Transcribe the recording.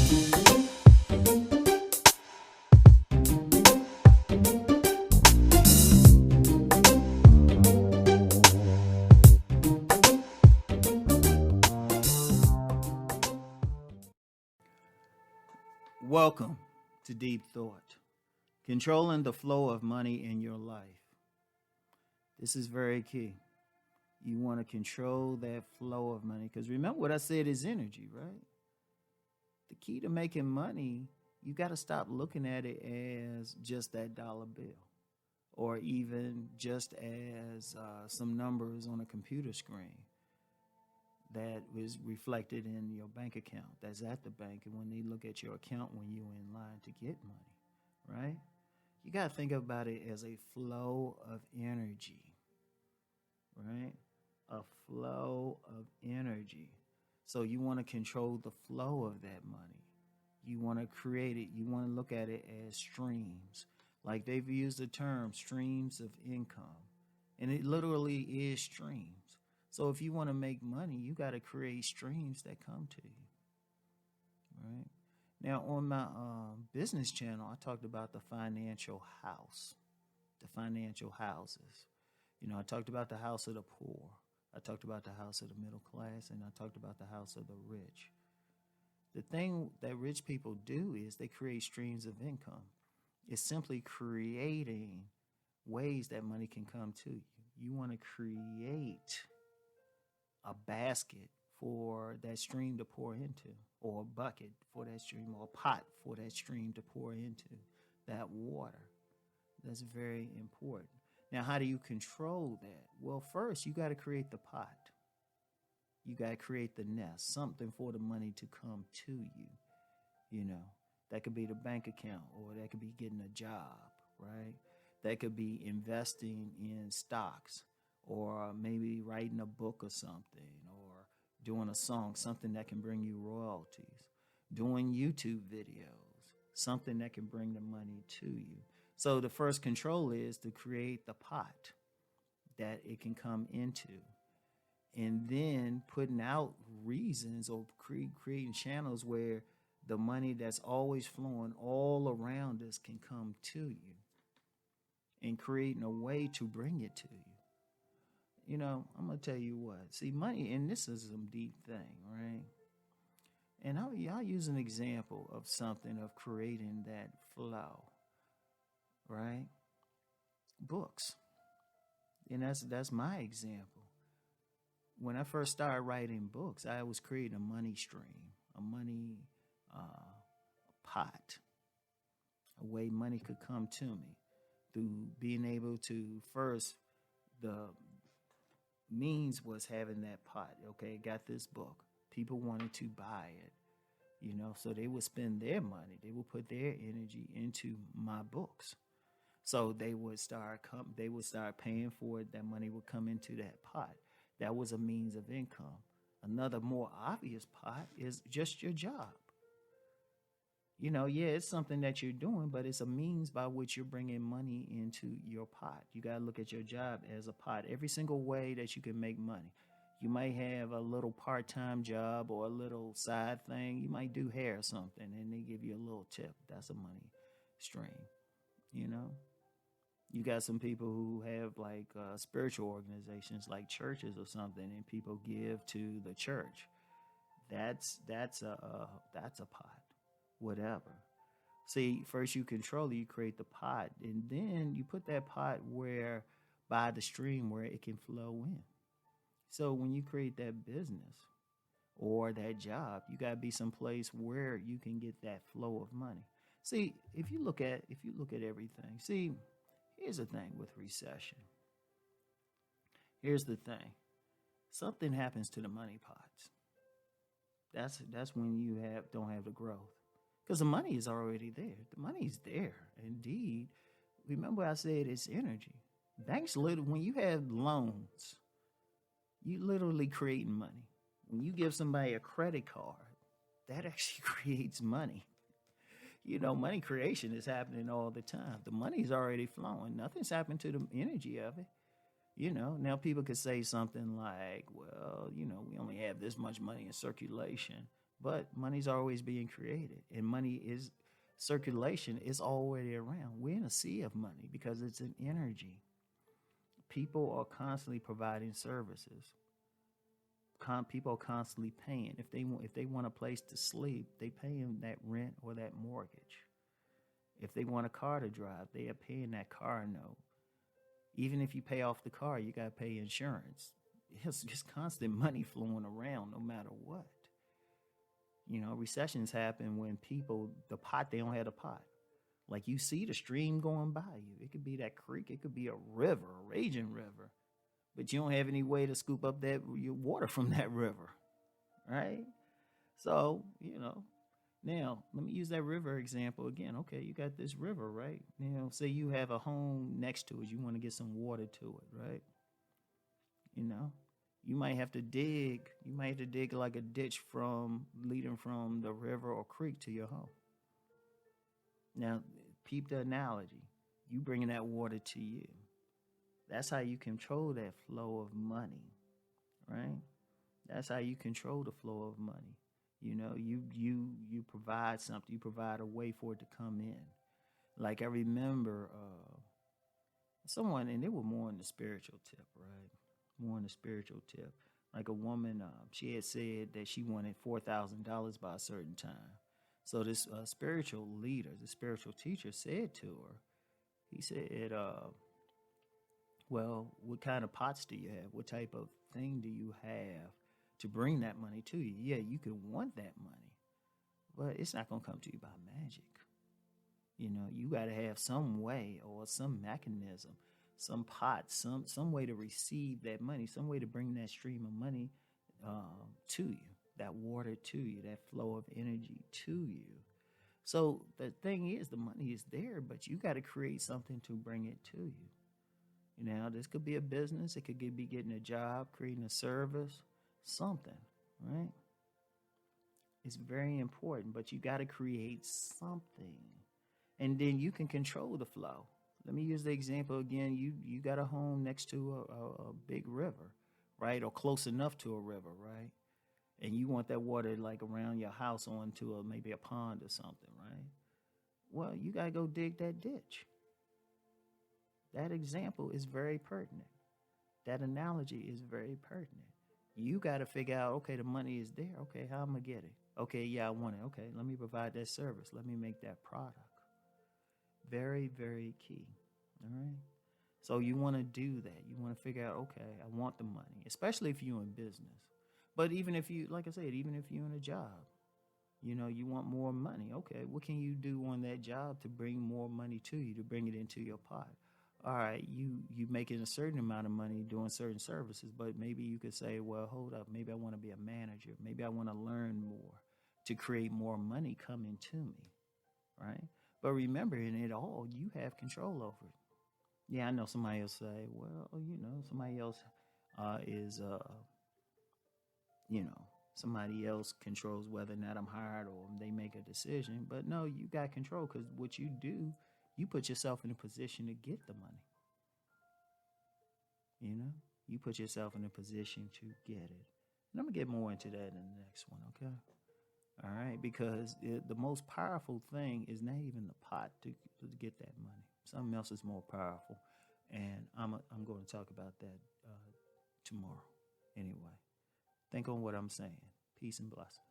Welcome to Deep Thought, controlling the flow of money in your life. This is very key. You want to control that flow of money because remember what I said is energy, right? The key to making money, you got to stop looking at it as just that dollar bill or even just as some numbers on a computer screen that was reflected in your bank account that's at the bank, and when they look at your account when you're in line to get money, right? You got to think about it as a flow of energy, right? A flow of energy. So you want to control the flow of that money. You want to create it. You want to look at it as streams. Like they've used the term streams of income, and it literally is streams. So if you want to make money, you got to create streams that come to you, right? Now, on my business channel, I talked about the financial house, the financial houses. You know, I talked about the house of the poor. I talked about the house of the middle class, and I talked about the house of the rich. The thing that rich people do is they create streams of income. It's simply creating ways that money can come to you. You want to create a basket for that stream to pour into, or a bucket for that stream, or a pot for that stream to pour into, that water. That's very important. Now, how do you control that? Well, first, you got to create the pot. You got to create the nest, something for the money to come to you. You know, that could be the bank account, or that could be getting a job, right? That could be investing in stocks, or maybe writing a book or something, or doing a song, something that can bring you royalties, doing YouTube videos, something that can bring the money to you. So the first control is to create the pot that it can come into, and then putting out reasons or creating channels where the money that's always flowing all around us can come to you, and creating a way to bring it to you. You know, I'm going to tell you what. See, money, and this is some deep thing, right? And I'll use an example of something of creating that flow, right? Books. And that's my example. When I first started writing books, I was creating a money stream, a money pot, a way money could come to me through being able to first, the means was having that pot. Okay, got this book. People wanted to buy it, you know, so they would spend their money. They would put their energy into my books. So they would start paying for it. That money would come into that pot. That was a means of income. Another more obvious pot is just your job. You know, yeah, it's something that you're doing, but it's a means by which you're bringing money into your pot. You got to look at your job as a pot. Every single way that you can make money. You might have a little part-time job or a little side thing. You might do hair or something, and they give you a little tip. That's a money stream, you know. You got some people who have like spiritual organizations like churches or something, and people give to the church. That's a pot. Whatever. See, first you control it, you create the pot, and then you put that pot where by the stream where it can flow in. So when you create that business or that job, you got to be someplace where you can get that flow of money. See, if you look at everything, see, here's the thing with recession. Here's the thing. Something happens to the money pots. That's when you don't have the growth. Because the money is already there. The money's there. Indeed. Remember I said it's energy. Banks, when you have loans, you literally creating money. When you give somebody a credit card, that actually creates money. You know, money creation is happening all the time. The money's already flowing. Nothing's happened to the energy of it. You know, now people could say something like, well, you know, we only have this much money in circulation. But money's always being created, and money is circulation is already around. We're in a sea of money because it's an energy. People are constantly providing services. People are constantly paying. If they want a place to sleep, they pay them that rent or that mortgage. If they want a car to drive, they are paying that car note. Even if you pay off the car, you got to pay insurance. It's just constant money flowing around no matter what. Recessions happen when they don't have a pot. Like you see the stream going by you. It could be that creek. It could be a river, a raging river. But you don't have any way to scoop up your water from that river, right? So, now let me use that river example again. Okay, you got this river, right? Say you have a home next to it. You want to get some water to it, right? You might have to dig. You might have to dig like a ditch leading from the river or creek to your home. Now, peep the analogy. You bringing that water to you. That's how you control that flow of money, right? That's how you control the flow of money. You provide something. You provide a way for it to come in. Like I remember someone, and they were more on the spiritual tip, right? More on the spiritual tip. Like a woman, she had said that she wanted $4,000 by a certain time. So this spiritual leader, the spiritual teacher said to her, he said, well, what kind of pots do you have? What type of thing do you have to bring that money to you? Yeah, you can want that money, but it's not going to come to you by magic. You got to have some way or some mechanism, some pot, some way to receive that money, some way to bring that stream of money to you, that water to you, that flow of energy to you. So the thing is, the money is there, but you got to create something to bring it to you. This could be a business. It could be getting a job, creating a service, something, right? It's very important, but you got to create something. And then you can control the flow. Let me use the example again. You got a home next to a big river, right? Or close enough to a river, right? And you want that water like around your house onto maybe a pond or something, right? Well, you got to go dig that ditch. That example is very pertinent. That analogy is very pertinent. You got to figure out, okay, the money is there. Okay, how am I going to get it? Okay, yeah, I want it. Okay, let me provide that service. Let me make that product. Very, very key. All right? So you want to do that. You want to figure out, okay, I want the money, especially if you're in business. But even if you, like I said, even if you're in a job, you want more money. Okay, what can you do on that job to bring more money to you, to bring it into your pot? All right, you making a certain amount of money doing certain services, but maybe you could say, well, hold up, maybe I want to be a manager. Maybe I want to learn more to create more money coming to me, right? But remember, in it all, you have control over it. Yeah, I know somebody else say, well, somebody else somebody else controls whether or not I'm hired or they make a decision. But no, you got control because what you do, you put yourself in a position to get the money. You put yourself in a position to get it. And I'm going to get more into that in the next one, okay? All right, because the most powerful thing is not even the pot to get that money. Something else is more powerful. And I'm going to talk about that tomorrow. Anyway, think on what I'm saying. Peace and blessings.